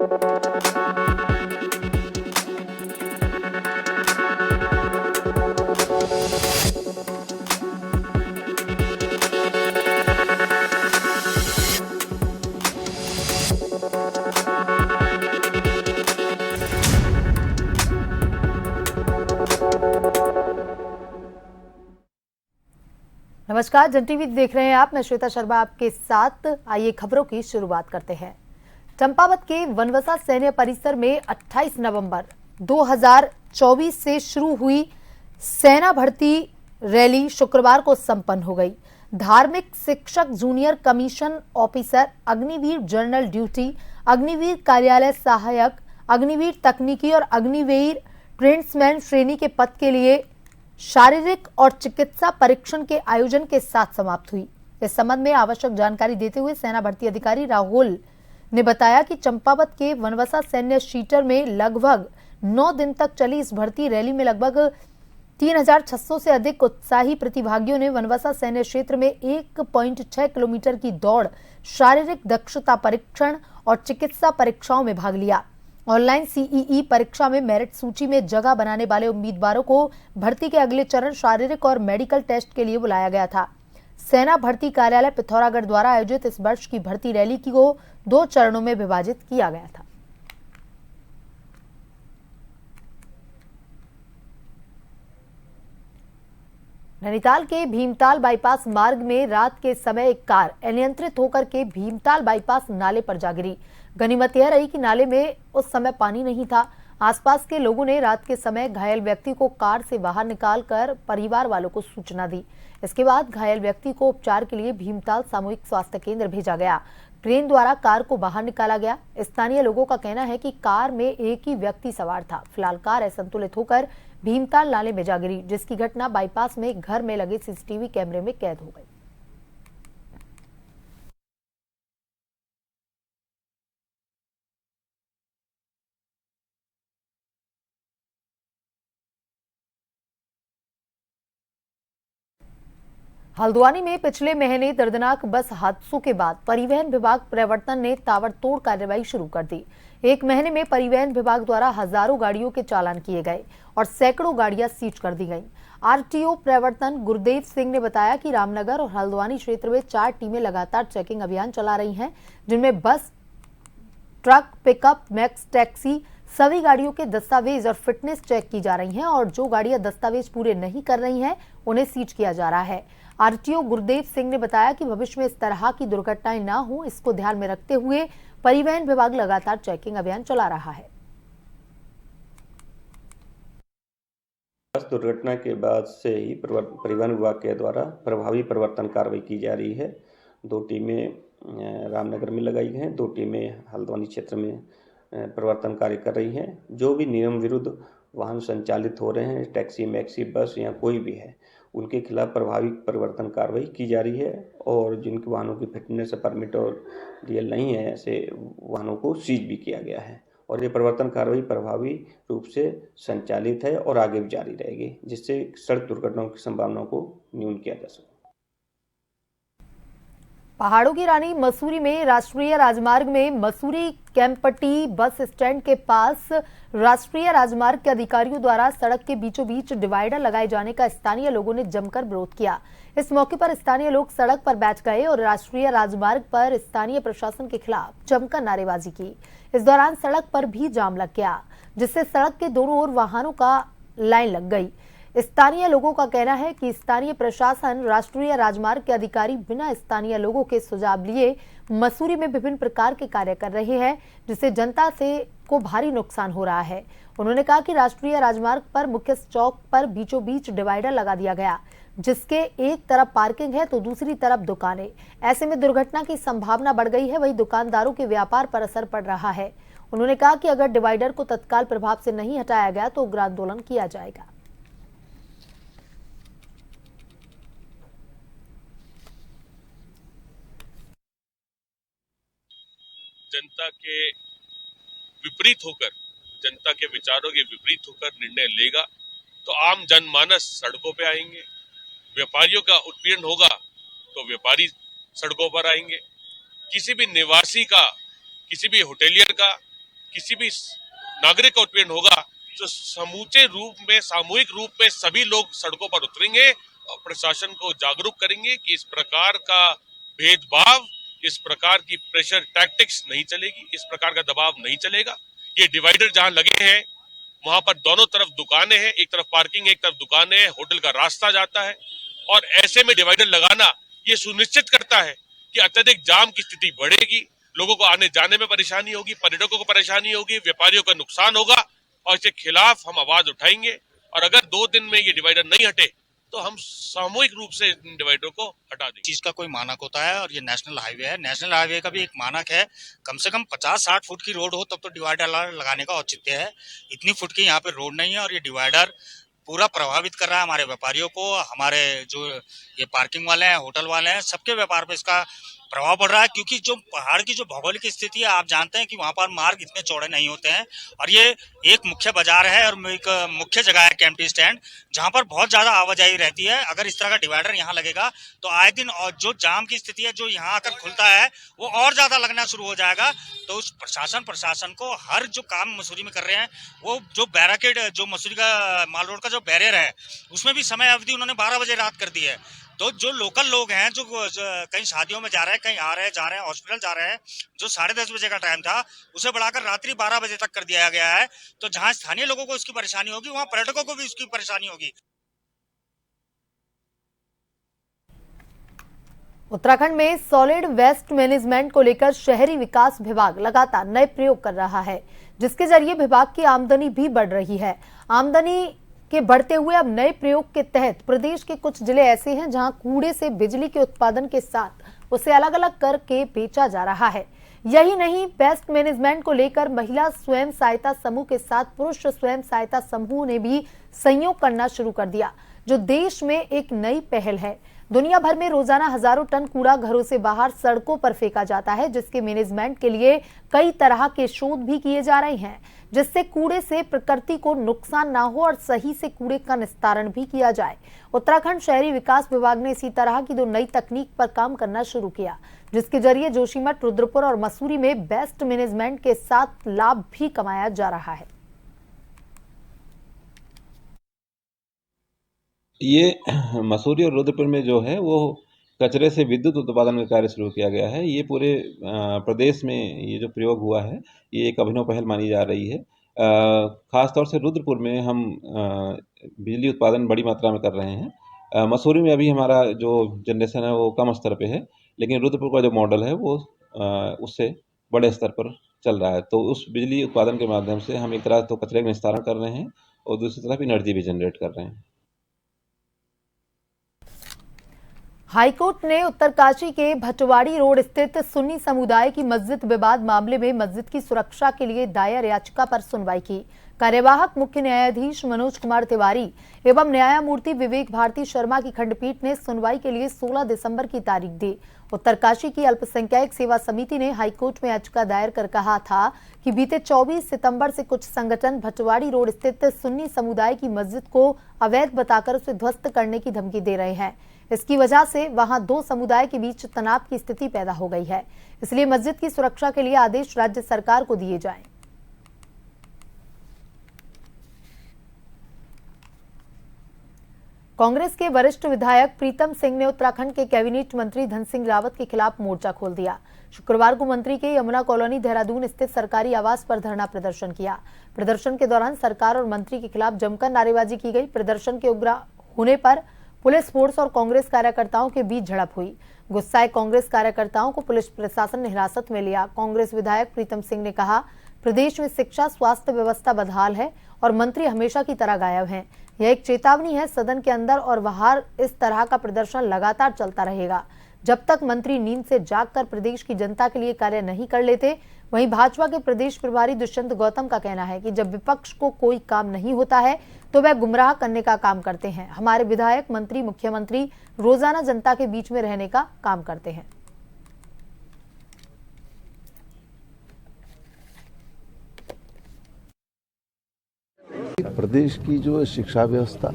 नमस्कार, जन टीवी देख रहे हैं आप। मैं श्वेता शर्मा आपके साथ। आइए खबरों की शुरुआत करते हैं। चंपावत के वनवसा सैन्य परिसर में 28 नवंबर 2024 से शुरू हुई सेना भर्ती रैली शुक्रवार को संपन्न हो गई। धार्मिक शिक्षक junior commission officer, Agniveer general duty, Agniveer कार्यालय सहायक, अग्निवीर तकनीकी और अग्निवीर ट्रेड्समैन श्रेणी के पद के लिए शारीरिक और चिकित्सा परीक्षण के आयोजन के साथ समाप्त हुई। इस संबंध में आवश्यक जानकारी देते हुए सेना भर्ती अधिकारी राहुल ने बताया कि चंपावत के वनवसा सैन्य शीटर में लगभग 9 दिन तक चली इस भर्ती रैली में लगभग 3600 से अधिक उत्साही प्रतिभागियों ने वनवसा सैन्य क्षेत्र में 1.6 किलोमीटर की दौड़, शारीरिक दक्षता परीक्षण और चिकित्सा परीक्षाओं में भाग लिया। ऑनलाइन सीईई परीक्षा में मेरिट सूची में जगह बनाने वाले उम्मीदवारों को भर्ती के अगले चरण शारीरिक और मेडिकल टेस्ट के लिए बुलाया गया था। सेना भर्ती कार्यालय पिथौरागढ़ द्वारा आयोजित इस वर्ष की भर्ती रैली को 2 चरणों में विभाजित किया गया था। नैनीताल के भीमताल बाईपास मार्ग में रात के समय एक कार अनियंत्रित होकर के भीमताल बाईपास नाले पर जा गिरी। गनीमत यह रही कि नाले में उस समय पानी नहीं था। आसपास के लोगों ने रात के समय घायल व्यक्ति को कार से बाहर निकालकर परिवार वालों को सूचना दी। इसके बाद घायल व्यक्ति को उपचार के लिए भीमताल सामूहिक स्वास्थ्य केंद्र भेजा गया। क्रेन द्वारा कार को बाहर निकाला गया। स्थानीय लोगों का कहना है कि कार में एक ही व्यक्ति सवार था। फिलहाल कार असंतुलित होकर भीमताल नाले में जा गिरी, जिसकी घटना बाईपास में घर में लगे सीसीटीवी कैमरे में कैद हो गई। हल्द्वानी में पिछले महीने दर्दनाक बस हादसों के बाद परिवहन विभाग प्रवर्तन ने ताबड़तोड़ कार्रवाई शुरू कर दी। एक महीने में परिवहन विभाग द्वारा हजारों गाड़ियों के चालान किए गए और सैकड़ों गाड़ियां सीज कर दी गईं। आरटीओ प्रवर्तन गुरदेव सिंह ने बताया कि रामनगर और हल्द्वानी क्षेत्र में 4 टीमें लगातार चेकिंग अभियान चला रही हैं, जिनमें बस, ट्रक, पिकअप, मैक्स टैक्सी सभी गाड़ियों के दस्तावेज और फिटनेस चेक की जा रही हैं और जो गाड़ियां दस्तावेज पूरे नहीं कर रही हैं उन्हें सीज किया जा रहा है। आरटीओ गुरदेव सिंह ने बताया कि भविष्य में इस तरह की दुर्घटनाएं ना हो, इसको ध्यान में रखते हुए परिवहन विभाग लगातार चेकिंग अभियान चला रहा है। बस दुर्घटना के बाद से ही परिवहन विभाग के द्वारा प्रभावी प्रवर्तन कार्रवाई की जा रही है। 2 टीमें रामनगर में लगाई गई हैं, 2 टीमें हल्द्वानी क्षेत्र में प्रवर्तन कार्य कर रही हैं। जो भी नियम विरुद्ध वाहन संचालित हो रहे हैं, टैक्सी, मैक्सी, बस या कोई भी है, उनके खिलाफ प्रभावी परिवर्तन कार्रवाई की जा रही है और जिनके वाहनों की फिटनेस परमिट और डीएल नहीं है, ऐसे वाहनों को सीज भी किया गया है और ये परिवर्तन कार्रवाई प्रभावी रूप से संचालित है और आगे भी जारी रहेगी, जिससे सड़क दुर्घटनाओं की संभावना को न्यून किया जा सके। पहाड़ों की रानी मसूरी में राष्ट्रीय राजमार्ग में मसूरी कैंपटी बस स्टैंड के पास राष्ट्रीय राजमार्ग के अधिकारियों द्वारा सड़क के बीचों बीच डिवाइडर लगाए जाने का स्थानीय लोगों ने जमकर विरोध किया। इस मौके पर स्थानीय लोग सड़क पर बैठ गए और राष्ट्रीय राजमार्ग पर स्थानीय प्रशासन के खिलाफ जमकर नारेबाजी की। इस दौरान सड़क पर भी जाम लग गया, जिससे सड़क के दोनों ओर वाहनों का लाइन लग गई। स्थानीय लोगों का कहना है कि स्थानीय प्रशासन, राष्ट्रीय राजमार्ग के अधिकारी बिना स्थानीय लोगों के सुझाव लिए मसूरी में विभिन्न प्रकार के कार्य कर रहे हैं, जिससे जनता को भारी नुकसान हो रहा है। उन्होंने कहा कि राष्ट्रीय राजमार्ग पर मुख्य चौक पर बीचों बीच डिवाइडर लगा दिया गया, जिसके एक तरफ पार्किंग है तो दूसरी तरफ दुकानें। ऐसे में दुर्घटना की संभावना बढ़ गई है, वहीं दुकानदारों के व्यापार पर असर पड़ रहा है। उन्होंने कहा कि अगर डिवाइडर को तत्काल प्रभाव से नहीं हटाया गया तो उग्र आंदोलन किया जाएगा। जनता के विपरीत होकर, जनता के विचारों के विपरीत होकर निर्णय लेगा तो आम जनमानस सड़कों पे आएंगे। व्यापारियों का उत्पीड़न होगा तो व्यापारी सड़कों पर आएंगे। किसी भी निवासी का, किसी भी होटेलियर का किसी भी नागरिक का उत्पीड़न होगा तो समूचे रूप में, सामूहिक रूप में सभी लोग सड़कों पर उतरेंगे और प्रशासन को जागरूक करेंगे कि इस प्रकार का भेदभाव, इस प्रकार की प्रेशर टैक्टिक्स नहीं चलेगी, इस प्रकार का दबाव नहीं चलेगा। ये डिवाइडर जहां लगे हैं वहां पर दोनों तरफ दुकानें हैं, एक तरफ पार्किंग है, एक तरफ दुकानें हैं, होटल का रास्ता जाता है और ऐसे में डिवाइडर लगाना ये सुनिश्चित करता है कि अत्यधिक जाम की स्थिति बढ़ेगी, लोगों को आने जाने में परेशानी होगी, पर्यटकों को परेशानी होगी, व्यापारियों का नुकसान होगा और इसके खिलाफ हम आवाज उठाएंगे। और अगर 2 दिन में ये डिवाइडर नहीं हटे तो हम सामूहिक रूप से इन डिवाइडर को हटा देंगे। चीज का कोई मानक होता है और ये नेशनल हाईवे है, नेशनल हाईवे का भी एक मानक है। कम से कम 50-60 फुट की रोड हो तब तो डिवाइडर लगाने का औचित्य है। इतनी फुट की यहाँ पे रोड नहीं है और ये डिवाइडर पूरा प्रभावित कर रहा है हमारे व्यापारियों को, हमारे जो ये पार्किंग वाले हैं, होटल वाले हैं, सबके व्यापार पे इसका प्रभाव पड़ रहा है। क्योंकि जो पहाड़ की जो भौगोलिक स्थिति है, आप जानते हैं कि वहाँ पर मार्ग इतने चौड़े नहीं होते हैं और ये एक मुख्य बाजार है और एक मुख्य जगह है कैंपटी स्टैंड, जहाँ पर बहुत ज्यादा आवाजाही रहती है। अगर इस तरह का डिवाइडर यहाँ लगेगा तो आए दिन और जो जाम की स्थिति है जो यहाँ आकर खुलता है वो और ज्यादा लगना शुरू हो जाएगा। तो उस प्रशासन को हर जो काम मसूरी में कर रहे हैं, वो जो बैरिकेड, जो मसूरी का माल रोड का जो बैरियर है उसमें भी समय अवधि उन्होंने 12 बजे रात कर दी है। तो जो लोकल लोग हैं जो कहीं शादियों में जा रहे हैं, कहीं आ रहे हैं, जा रहे हैं, हॉस्पिटल जा रहे हैं, जो 10:30 बजे का टाइम था उसे बढ़ाकर रात्रि 12 बजे तक कर दिया गया है। तो जहां स्थानीय लोगों को उसकी परेशानी होगी वहां पर्यटकों को भी उसकी परेशानी होगी। उत्तराखंड में सॉलिड वेस्ट मैनेजमेंट को लेकर शहरी विकास विभाग लगातार नए प्रयोग कर रहा है, जिसके जरिए विभाग की आमदनी भी बढ़ रही है। आमदनी के बढ़ते हुए अब नए प्रयोग के तहत प्रदेश के कुछ जिले ऐसे हैं जहां कूड़े से बिजली के उत्पादन के साथ उसे अलग अलग करके बेचा जा रहा है। यही नहीं, वेस्ट मैनेजमेंट को लेकर महिला स्वयं सहायता समूह के साथ पुरुष स्वयं सहायता समूह ने भी सहयोग करना शुरू कर दिया, जो देश में एक नई पहल है। दुनिया भर में रोजाना हजारों टन कूड़ा घरों से बाहर सड़कों पर फेंका जाता है, जिसके मैनेजमेंट के लिए कई तरह के शोध भी किए जा रहे हैं, जिससे कूड़े से प्रकृति को नुकसान ना हो और सही से कूड़े का निस्तारण भी किया जाए। उत्तराखंड शहरी विकास विभाग ने इसी तरह की 2 नई तकनीक पर काम करना शुरू किया, जिसके जरिए जोशीमठ, रुद्रपुर और मसूरी में बेस्ट मैनेजमेंट के साथ लाभ भी कमाया जा रहा है। ये मसूरी और रुद्रपुर में जो है वो कचरे से विद्युत उत्पादन का कार्य शुरू किया गया है। ये पूरे प्रदेश में ये जो प्रयोग हुआ है ये एक अभिनव पहल मानी जा रही है। खासतौर से रुद्रपुर में हम बिजली उत्पादन बड़ी मात्रा में कर रहे हैं। मसूरी में अभी हमारा जो जनरेशन है वो कम स्तर पे है, लेकिन रुद्रपुर का जो मॉडल है वो उससे बड़े स्तर पर चल रहा है। तो उस बिजली उत्पादन के माध्यम से हम एक तरह तो कचरे का निस्तारण कर रहे हैं और दूसरी तरफ एनर्जी भी जनरेट कर रहे हैं। हाईकोर्ट ने उत्तरकाशी के भटवाड़ी रोड स्थित सुन्नी समुदाय की मस्जिद विवाद मामले में मस्जिद की सुरक्षा के लिए दायर याचिका पर सुनवाई की। कार्यवाहक मुख्य न्यायाधीश मनोज कुमार तिवारी एवं न्यायमूर्ति विवेक भारती शर्मा की खंडपीठ ने सुनवाई के लिए 16 दिसंबर की तारीख दी। उत्तरकाशी की अल्पसंख्यक सेवा समिति ने हाईकोर्ट में याचिका दायर कर कहा था कि बीते 24 सितंबर से कुछ संगठन भटवाड़ी रोड स्थित सुन्नी समुदाय की मस्जिद को अवैध बताकर उसे ध्वस्त करने की धमकी दे रहे हैं। इसकी वजह से वहां 2 समुदाय के बीच तनाव की स्थिति पैदा हो गई है, इसलिए मस्जिद की सुरक्षा के लिए आदेश राज्य सरकार को दिए जाएं। कांग्रेस के वरिष्ठ विधायक प्रीतम सिंह ने उत्तराखंड के कैबिनेट मंत्री धन सिंह रावत के खिलाफ मोर्चा खोल दिया। शुक्रवार को मंत्री के यमुना कॉलोनी देहरादून स्थित सरकारी आवास पर धरना प्रदर्शन किया। प्रदर्शन के दौरान सरकार और मंत्री के खिलाफ जमकर नारेबाजी की गई। प्रदर्शन के उग्र होने पर पुलिस फोर्स और कांग्रेस कार्यकर्ताओं के बीच झड़प हुई। गुस्साए कांग्रेस कार्यकर्ताओं को पुलिस प्रशासन ने हिरासत में लिया। कांग्रेस विधायक प्रीतम सिंह ने कहा, प्रदेश में शिक्षा स्वास्थ्य व्यवस्था बदहाल है और मंत्री हमेशा की तरह गायब हैं। यह एक चेतावनी है, सदन के अंदर और बाहर इस तरह का प्रदर्शन लगातार चलता रहेगा जब तक मंत्री नींद से जागकर प्रदेश की जनता के लिए कार्य नहीं कर लेते। वहीं भाजपा के प्रदेश प्रभारी दुष्यंत गौतम का कहना है कि जब विपक्ष को कोई काम नहीं होता है तो वह गुमराह करने का काम करते हैं। हमारे विधायक, मंत्री, मुख्यमंत्री रोजाना जनता के बीच में रहने का काम करते हैं। प्रदेश की जो शिक्षा व्यवस्था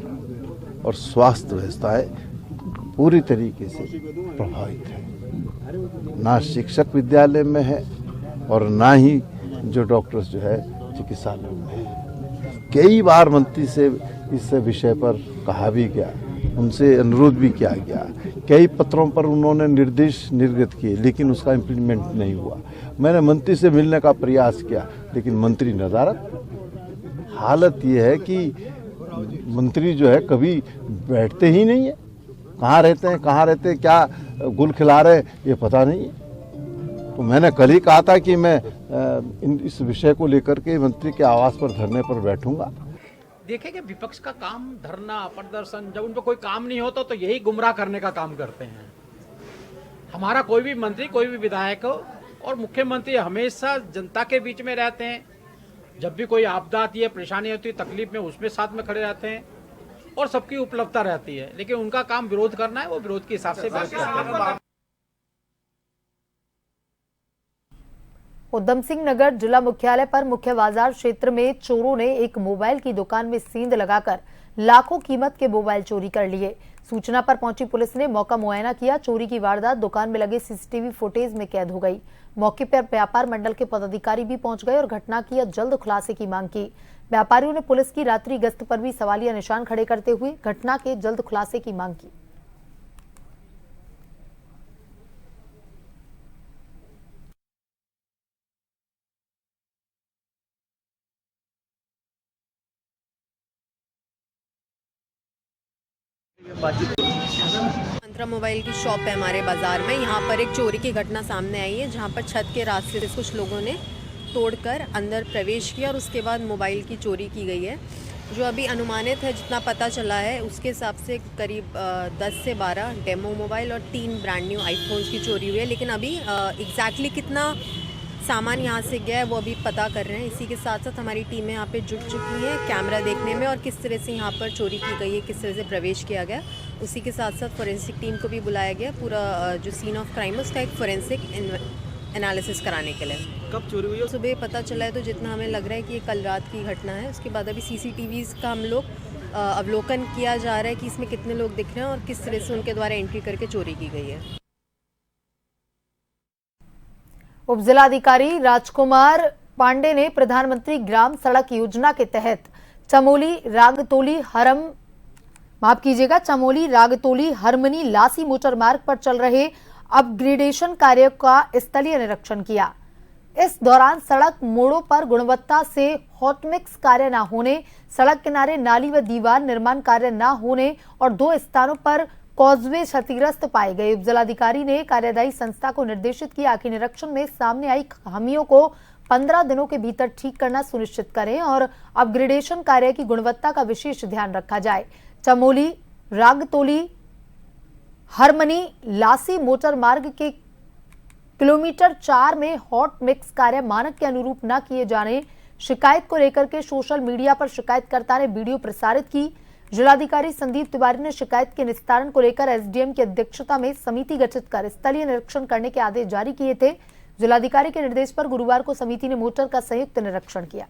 और स्वास्थ्य व्यवस्था है पूरी तरीके से प्रभावित है। ना शिक्षक विद्यालय में है और ना ही जो डॉक्टर्स जो है चिकित्सालयों में हैं। कई बार मंत्री से इस विषय पर कहा भी गया, उनसे अनुरोध भी किया गया, कई पत्रों पर उन्होंने निर्देश निर्गत किए, लेकिन उसका इम्प्लीमेंट नहीं हुआ। मैंने मंत्री से मिलने का प्रयास किया, लेकिन मंत्री नदारद। हालत ये है कि मंत्री जो है कभी बैठते ही नहीं है, कहाँ रहते हैं, क्या गुल खिला रहे ये पता नहीं है। तो मैंने कल ही कहा था कि मैं इस विषय को लेकर के मंत्री के आवास पर धरने पर बैठूंगा। देखिए कि विपक्ष का काम धरना प्रदर्शन, जब उन पर कोई काम नहीं होता तो यही गुमराह करने का काम करते हैं। हमारा कोई भी मंत्री, कोई भी विधायक और मुख्यमंत्री हमेशा जनता के बीच में रहते हैं। जब भी कोई आपदा आती है, परेशानी होती है, तकलीफ में, उसमें साथ में खड़े रहते हैं और सबकी उपलब्धता रहती है। लेकिन उनका काम विरोध करना है, वो विरोध के हिसाब से विरोध करते हैं। उधम सिंह नगर जिला मुख्यालय पर मुख्य बाजार क्षेत्र में चोरों ने एक मोबाइल की दुकान में सेंध लगाकर लाखों कीमत के मोबाइल चोरी कर लिए। सूचना पर पहुंची पुलिस ने मौका मुआयना किया। चोरी की वारदात दुकान में लगे सीसीटीवी फुटेज में कैद हो गई। मौके पर व्यापार मंडल के पदाधिकारी भी पहुंच गए और घटना की जल्द खुलासे की मांग की। व्यापारियों ने पुलिस की रात्रि गश्त पर भी सवालिया निशान खड़े करते हुए घटना के जल्द खुलासे की मांग की। मंत्रा मोबाइल की शॉप है हमारे बाजार में। यहाँ पर एक चोरी की घटना सामने आई है, जहाँ पर छत के रास्ते से कुछ लोगों ने तोड़कर अंदर प्रवेश किया और उसके बाद मोबाइल की चोरी की गई है। जो अभी अनुमानित है, जितना पता चला है उसके हिसाब से करीब 10 से 12 डेमो मोबाइल और 3 ब्रांड न्यू आईफोन्स की चोरी हुई है। लेकिन अभी एग्जैक्टली कितना सामान यहाँ से गया है वो अभी पता कर रहे हैं। इसी के साथ साथ हमारी टीमें यहाँ पे जुट चुकी हैं कैमरा देखने में और किस तरह से यहाँ पर चोरी की गई है, किस तरह से प्रवेश किया गया। उसी के साथ साथ फोरेंसिक टीम को भी बुलाया गया, पूरा जो सीन ऑफ क्राइम है उसका एक फोरेंसिक एनालिसिस कराने के लिए। कब चोरी हुई है? सुबह पता चला है, तो जितना हमें लग रहा है कि ये कल रात की घटना है। उसके बाद अभी सीसीटीवीज़ का हम लोग अवलोकन किया जा रहा है कि इसमें कितने लोग दिख रहे हैं और किस तरह से उनके द्वारा एंट्री करके चोरी की गई है। उप जिलाधिकारी राजकुमार पांडे ने प्रधानमंत्री ग्राम सड़क योजना के तहत चमोली रागतोली हरमनी लासी मोटर मार्ग पर चल रहे अपग्रेडेशन कार्य का स्थलीय निरीक्षण किया। इस दौरान सड़क मोड़ों पर गुणवत्ता से हॉटमिक्स कार्य न होने, सड़क किनारे नाली व दीवार निर्माण कार्य न होने और 2 स्थानों पर कॉजवे क्षतिग्रस्त पाए गए। उप जिलाधिकारी ने कार्यदायी संस्था को निर्देशित किया कि निरीक्षण में सामने आई खामियों को 15 दिनों के भीतर ठीक करना सुनिश्चित करें और अपग्रेडेशन कार्य की गुणवत्ता का विशेष ध्यान रखा जाए। चमोली रागतोली हरमनी लासी मोटर मार्ग के किलोमीटर 4 में हॉट मिक्स कार्य मानक के अनुरूप न किए जाने शिकायत को लेकर के सोशल मीडिया पर शिकायतकर्ता ने वीडियो प्रसारित की। जिलाधिकारी संदीप तिवारी ने शिकायत के निस्तारण को लेकर एसडीएम की अध्यक्षता में समिति गठित कर स्थलीय निरीक्षण करने के आदेश जारी किए थे। जिलाधिकारी के निर्देश पर गुरुवार को समिति ने मोटर का संयुक्त निरीक्षण किया।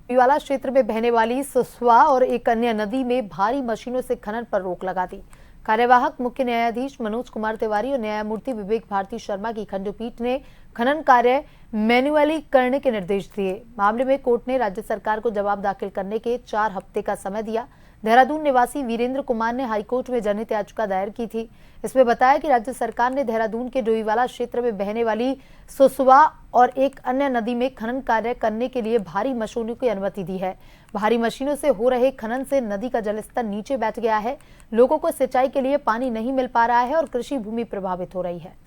वाला क्षेत्र में बहने वाली सुसवा और एक अन्य नदी में भारी मशीनों से खनन पर रोक लगा दी। कार्यवाहक मुख्य न्यायाधीश मनोज कुमार तिवारी और न्यायमूर्ति विवेक भारती शर्मा की खंडपीठ ने खनन कार्य मैन्युअली करने के निर्देश दिए। मामले में कोर्ट ने राज्य सरकार को जवाब दाखिल करने के 4 हफ्ते का समय दिया। देहरादून निवासी वीरेंद्र कुमार ने हाईकोर्ट में जनहित याचिका दायर की थी। इसमें बताया कि राज्य सरकार ने देहरादून के डोईवाला क्षेत्र में बहने वाली सुसवा और एक अन्य नदी में खनन कार्य करने के लिए भारी मशीनों की अनुमति दी है। भारी मशीनों से हो रहे खनन से नदी का जलस्तर नीचे बैठ गया है। लोगों को सिंचाई के लिए पानी नहीं मिल पा रहा है और कृषि भूमि प्रभावित हो रही है।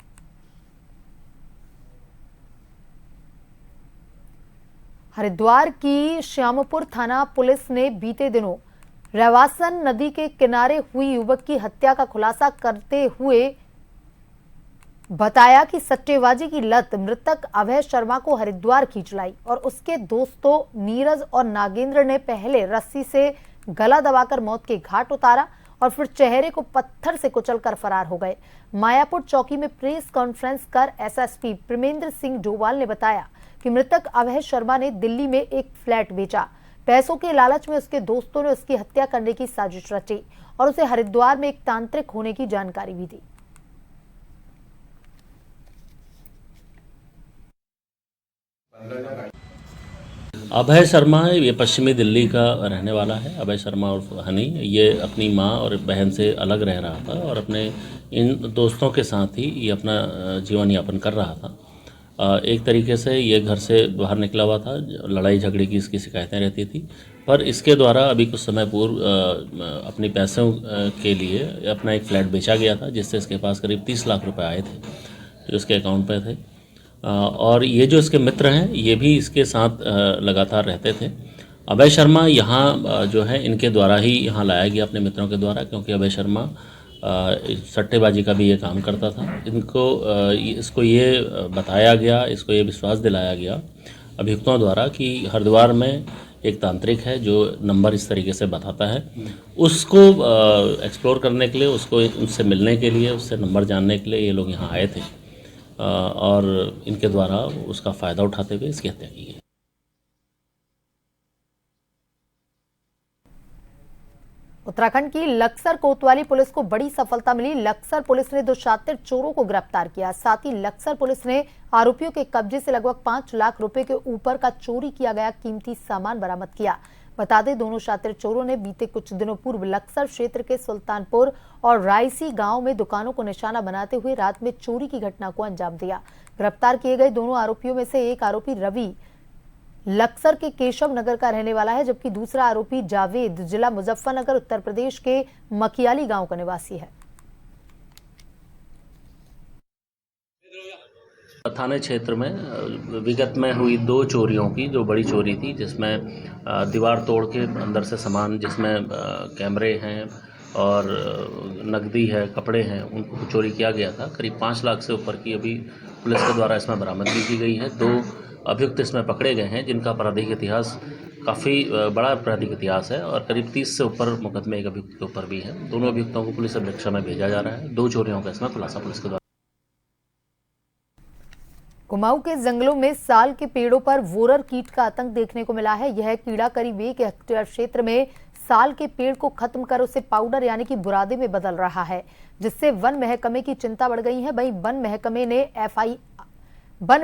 हरिद्वार की श्यामपुर थाना पुलिस ने बीते दिनों रवासन नदी के किनारे हुई युवक की हत्या का खुलासा करते हुए बताया कि सट्टेबाजी की लत मृतक अभय शर्मा को हरिद्वार खींच लाई और उसके दोस्तों नीरज और नागेंद्र ने पहले रस्सी से गला दबाकर मौत के घाट उतारा और फिर चेहरे को पत्थर से कुचलकर फरार हो गए। मायापुर चौकी में प्रेस कॉन्फ्रेंस कर एसएसपी प्रेमेंद्र सिंह डोवाल ने बताया कि मृतक अभय शर्मा ने दिल्ली में एक फ्लैट बेचा। पैसों के लालच में उसके दोस्तों ने उसकी हत्या करने की साजिश रची और उसे हरिद्वार में एक तांत्रिक होने की जानकारी भी दी। अभय शर्मा है, ये पश्चिमी दिल्ली का रहने वाला है। अभय शर्मा और हनी ये अपनी माँ और बहन से अलग रह रहा था और अपने इन दोस्तों के साथ ही ये अपना जीवन यापन कर रहा था। एक तरीके से ये घर से बाहर निकला हुआ था, लड़ाई झगड़े की इसकी शिकायतें रहती थी, पर इसके द्वारा अभी कुछ समय पूर्व अपने पैसों के लिए अपना एक फ्लैट बेचा गया था, जिससे इसके पास करीब 30 लाख रुपए आए थे जो इसके अकाउंट पे थे। और ये जो इसके मित्र हैं ये भी इसके साथ लगातार रहते थे। अभय शर्मा यहाँ जो है इनके द्वारा ही यहाँ लाया गया अपने मित्रों के द्वारा, क्योंकि अभय शर्मा सट्टेबाजी का भी ये काम करता था। इसको ये बताया गया, इसको ये विश्वास दिलाया गया अभियुक्तों द्वारा कि हरिद्वार में एक तांत्रिक है जो नंबर इस तरीके से बताता है। उसको एक्सप्लोर करने के लिए, उसको उनसे मिलने के लिए, उससे नंबर जानने के लिए ये लोग यहाँ आए थे और इनके द्वारा उसका फ़ायदा उठाते हुए इसकी हत्या की गई। उत्तराखंड की लक्सर कोतवाली पुलिस को बड़ी सफलता मिली। लक्सर पुलिस ने 2 शातिर चोरों को गिरफ्तार किया। साथ ही लक्सर पुलिस ने आरोपियों के कब्जे से लगभग 5 लाख रुपए के ऊपर का चोरी किया गया कीमती सामान बरामद किया। बता दें, दोनों शातिर चोरों ने बीते कुछ दिनों पूर्व लक्सर क्षेत्र के सुल्तानपुर और रायसी गांव में दुकानों को निशाना बनाते हुए रात में चोरी की घटना को अंजाम दिया। गिरफ्तार किए गए दोनों आरोपियों में से एक आरोपी रवि लक्सर के केशव नगर का रहने वाला है, जबकि दूसरा आरोपी जावेद जिला मुजफ्फरनगर उत्तर प्रदेश के मकियाली गांव का निवासी है। थाने क्षेत्र में विगत में हुई 2 चोरियों की, जो बड़ी चोरी थी, जिसमें दीवार तोड़ के अंदर से सामान, जिसमें कैमरे हैं और नकदी है, कपड़े हैं, उनको चोरी किया गया था। करीब 5 लाख से ऊपर की अभी पुलिस के द्वारा इसमें बरामदगी की गई है। 2 अभियुक्त इसमें पकड़े गए हैं, जिनका आपराधिक इतिहास काफ़ी बड़ा आपराधिक इतिहास है और करीब 30 से ऊपर मुकदमे एक अभियुक्त के ऊपर भी है। दोनों अभियुक्तों को पुलिस अभिरक्षा में भेजा जा रहा है। 2 चोरियों का इसमें खुलासा पुलिस के द्वारा। कुमाऊं के जंगलों में साल के पेड़ों पर वोरर कीट का आतंक देखने को मिला है। यह कीड़ा करीब 1 हेक्टेयर क्षेत्र में साल के पेड़ को खत्म कर उसे पाउडर यानी कि बुरादे में बदल रहा है, जिससे वन महकमे की चिंता बढ़ गई है। वहीं वन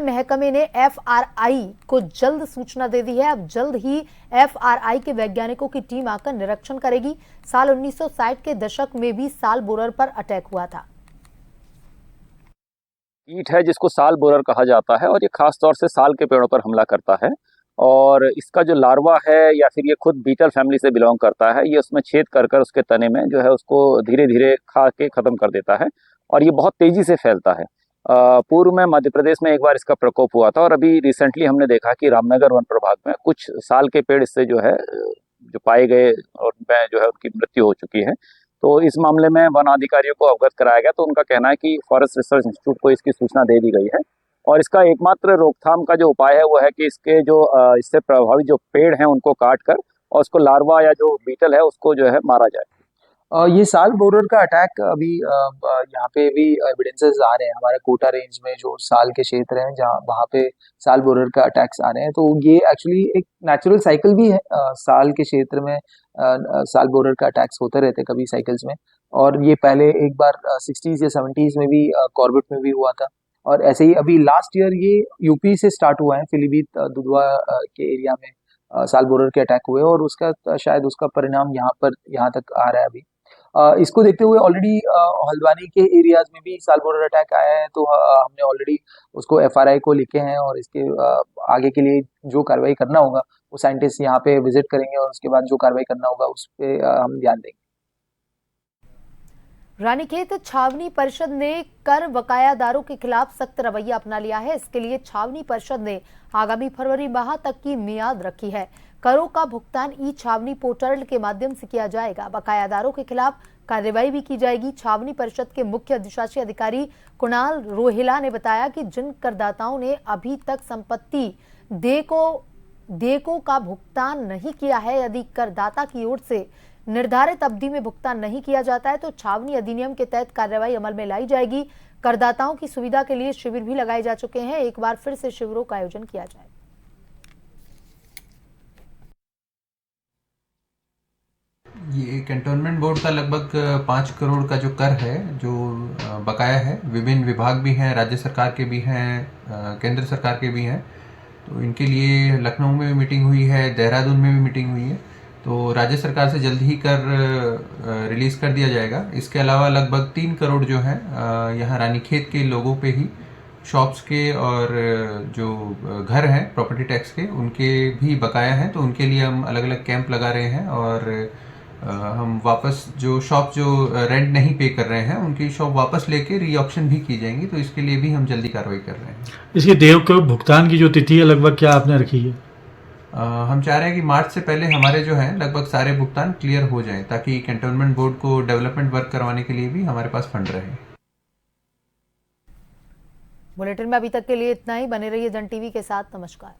महकमे ने FRI को जल्द सूचना दे दी है। अब जल्द ही FRI के वैज्ञानिकों की टीम आकर निरीक्षण करेगी। साल 1960 के दशक में भी साल बोरर पर अटैक हुआ था। कीट है जिसको साल बोरर कहा जाता है और ये खास तौर से साल के पेड़ों पर हमला करता है और इसका जो लार्वा है या फिर ये खुद बीटल फैमिली से बिलोंग करता है, ये उसमें छेद कर उसके तने में जो है उसको धीरे धीरे खा के ख़त्म कर देता है और ये बहुत तेज़ी से फैलता है। पूर्व में मध्य प्रदेश में एक बार इसका प्रकोप हुआ था और अभी रिसेंटली हमने देखा कि रामनगर वन प्रभाग में कुछ साल के पेड़ इससे जो है जो पाए गए और उनमें जो है उनकी मृत्यु हो चुकी है। तो इस मामले में वन अधिकारियों को अवगत कराया गया, तो उनका कहना है कि फॉरेस्ट रिसर्च इंस्टीट्यूट को इसकी सूचना दे दी गई है और इसका एकमात्र रोकथाम का जो उपाय है वो है कि इसके जो इससे प्रभावित जो पेड़ हैं उनको काट कर और उसको लार्वा या जो बीटल है उसको जो है मारा जाए। ये साल बोरर का अटैक अभी यहाँ पे भी एविडेंसेस आ रहे हैं हमारे कोटा रेंज में, जो साल के क्षेत्र हैं जहाँ वहाँ पे साल बोरर का अटैक्स आ रहे हैं। तो ये एक्चुअली एक नेचुरल साइकिल भी है, साल के क्षेत्र में साल बोरर का अटैक्स होते रहते कभी साइकिल्स में, और ये पहले एक बार 60s या 70s में भी कॉर्बेट में भी हुआ था और ऐसे ही अभी लास्ट ईयर ये यूपी से स्टार्ट हुआ है, पीलीभीत दुधवा के एरिया में साल बोरर के अटैक हुए और उसका शायद उसका परिणाम यहाँ तक आ रहा है अभी। इसको देखते हुए ऑलरेडी हल्द्वानी के एरियाज में भी साल बोरर अटैक आया है, तो हमने ऑलरेडी उसको FRI को लिखे हैं और इसके आगे के लिए जो कार्रवाई करना होगा वो साइंटिस्ट यहाँ पे विजिट करेंगे और उसके बाद जो कार्रवाई करना होगा उस पर हम ध्यान देंगे। रानीखेत छावनी परिषद ने कर बकायादारों के खिलाफ सख्त रवैया अपना लिया है। इसके लिए छावनी परिषद ने आगामी फरवरी माह तक की मियाद रखी है। करों का भुगतान ई-छावनी पोर्टल के माध्यम से किया जाएगा। बकायादारों के खिलाफ कार्रवाई भी की जाएगी। छावनी परिषद के मुख्य अधिशासी अधिकारी कुणाल रोहिला ने बताया कि जिन करदाताओं ने अभी तक संपत्ति देयकों का भुगतान नहीं किया है, यदि करदाता की ओर से निर्धारित अवधि में भुगतान नहीं किया जाता है तो छावनी अधिनियम के तहत कार्रवाई अमल में लाई जाएगी। करदाताओं की सुविधा के लिए शिविर भी लगाए जा चुके हैं। एक बार फिर से शिविरों का आयोजन किया जाएगा। कैंटोनमेंट बोर्ड का लगभग 5 करोड़ का जो कर है, जो बकाया है, विभिन्न विभाग भी हैं, राज्य सरकार के भी हैं, केंद्र सरकार के भी हैं, तो इनके लिए लखनऊ में भी मीटिंग हुई है, देहरादून में भी मीटिंग हुई है, तो राज्य सरकार से जल्द ही कर रिलीज कर दिया जाएगा। इसके अलावा लगभग 3 करोड़ जो है यहाँ रानीखेत के लोगों पे ही, शॉप्स के और जो घर हैं प्रॉपर्टी टैक्स के, उनके भी बकाया हैं, तो उनके लिए हम अलग अलग कैंप लगा रहे हैं और हम वापस जो शॉप जो रेंट नहीं पे कर रहे हैं उनकी शॉप वापस लेके री ऑक्शन भी की जाएंगी, तो इसके लिए भी हम जल्दी कार्रवाई कर रहे हैं। इसके देय के भुगतान की जो तिथि है लगभग क्या आपने रखी है? हम चाह रहे हैं कि मार्च से पहले हमारे जो है लगभग सारे भुगतान क्लियर हो जाएं, ताकि कैंटोनमेंट बोर्ड को डेवलपमेंट वर्क करवाने के लिए भी हमारे पास फंड रहे। बुलेटिन में अभी तक के लिए इतना ही। बने रहिए जन टीवी के साथ। नमस्कार।